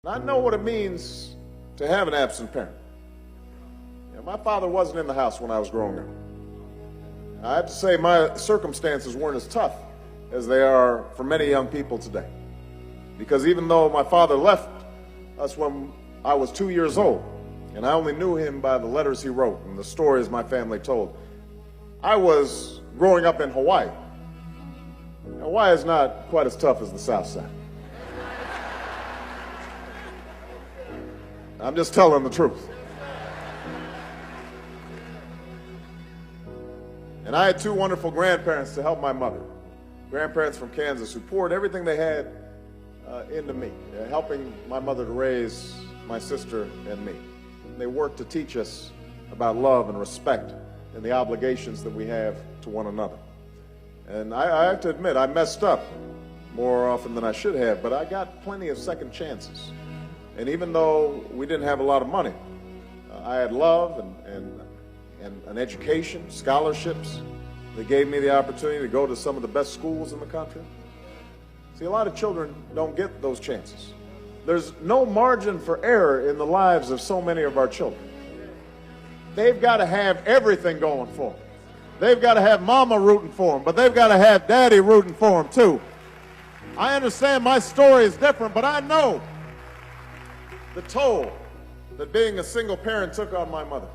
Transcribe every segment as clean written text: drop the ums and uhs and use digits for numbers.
I know what it means to have an absent parent. My father wasn't in the house when I was growing up. I have to say my circumstances weren't as tough as they are for many young people today. Because even though my father left us when I was 2 years old, and I only knew him by the letters he wrote and the stories my family told, I was growing up in Hawaii. Hawaii is not quite as tough as the South Side. I'm just telling the truth. And I had two wonderful grandparents to help my mother. Grandparents from Kansas who poured everything they had into me, helping my mother to raise my sister and me. They worked to teach us about love and respect and the obligations that we have to one another. And I have to admit, I messed up more often than I should have, but I got plenty of second chances. And even though we didn't have a lot of money, I had love and an education, scholarships that gave me the opportunity to go to some of the best schools in the country. See, a lot of children don't get those chances. There's no margin for error in the lives of so many of our children. They've got to have everything going for them. They've got to have mama rooting for them, but they've got to have daddy rooting for them too. I understand my story is different, but I know the toll that being a single parent took on my mother.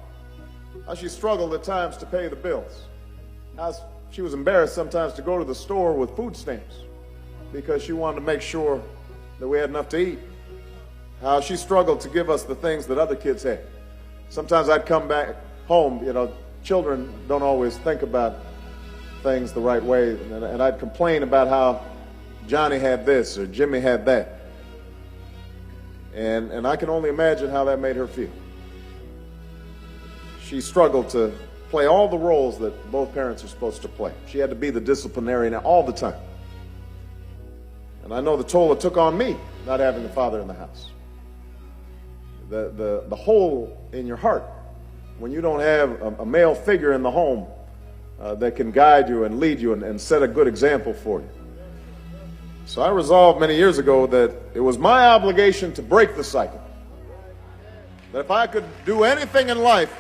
How she struggled at times to pay the bills. How she was embarrassed sometimes to go to the store with food stamps because she wanted to make sure that we had enough to eat. How she struggled to give us the things that other kids had. Sometimes I'd come back home, children don't always think about things the right way, and I'd complain about how Johnny had this or Jimmy had that. And I can only imagine how that made her feel. She struggled to play all the roles that both parents are supposed to play. She had to be the disciplinarian all the time. And I know the toll it took on me not having a father in the house. The hole in your heart when you don't have a male figure in the home that can guide you and lead you and set a good example for you. So I resolved many years ago that it was my obligation to break the cycle. That if I could do anything in life,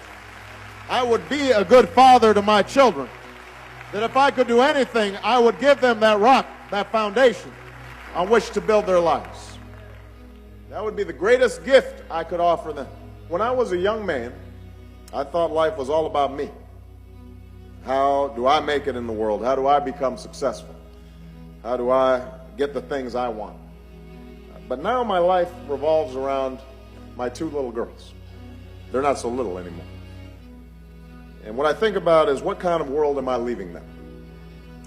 I would be a good father to my children. That if I could do anything, I would give them that rock, that foundation on which to build their lives. That would be the greatest gift I could offer them. When I was a young man, I thought life was all about me. How do I make it in the world? How do I become successful? How do I get the things I want? But now my life revolves around my two little girls. They're not so little anymore. And what I think about is, what kind of world am I leaving them?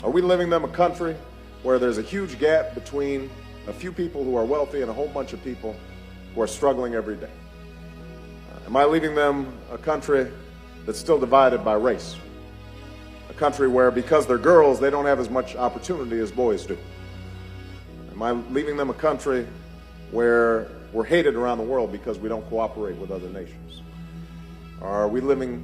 Are we leaving them a country where there's a huge gap between a few people who are wealthy and a whole bunch of people who are struggling every day? Am I leaving them a country that's still divided by race? A country where, because they're girls, they don't have as much opportunity as boys do? Am I leaving them a country where we're hated around the world because we don't cooperate with other nations? Or are we leaving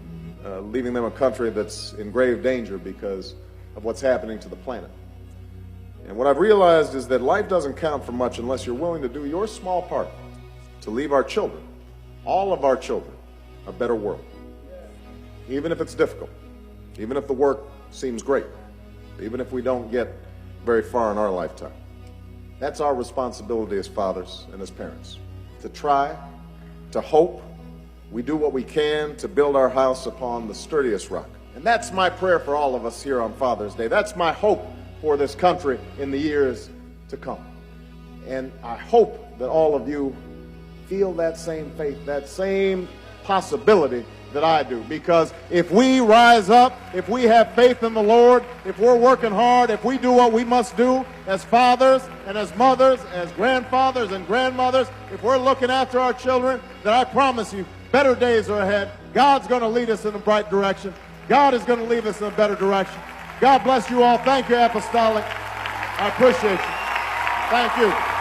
them a country that's in grave danger because of what's happening to the planet? And what I've realized is that life doesn't count for much unless you're willing to do your small part to leave our children, all of our children, a better world. Even if it's difficult, even if the work seems great, even if we don't get very far in our lifetime. That's our responsibility as fathers and as parents, to try, to hope. We do what we can to build our house upon the sturdiest rock. And that's my prayer for all of us here on Father's Day. That's my hope for this country in the years to come. And I hope that all of you feel that same faith, that same possibility that I do. Because if we rise up, if we have faith in the Lord, if we're working hard, if we do what we must do as fathers and as mothers, as grandfathers and grandmothers, if we're looking after our children, then I promise you, better days are ahead. God's going to lead us in a bright direction. God is going to lead us in a better direction. God bless you all. Thank you, Apostolic. I appreciate you. Thank you.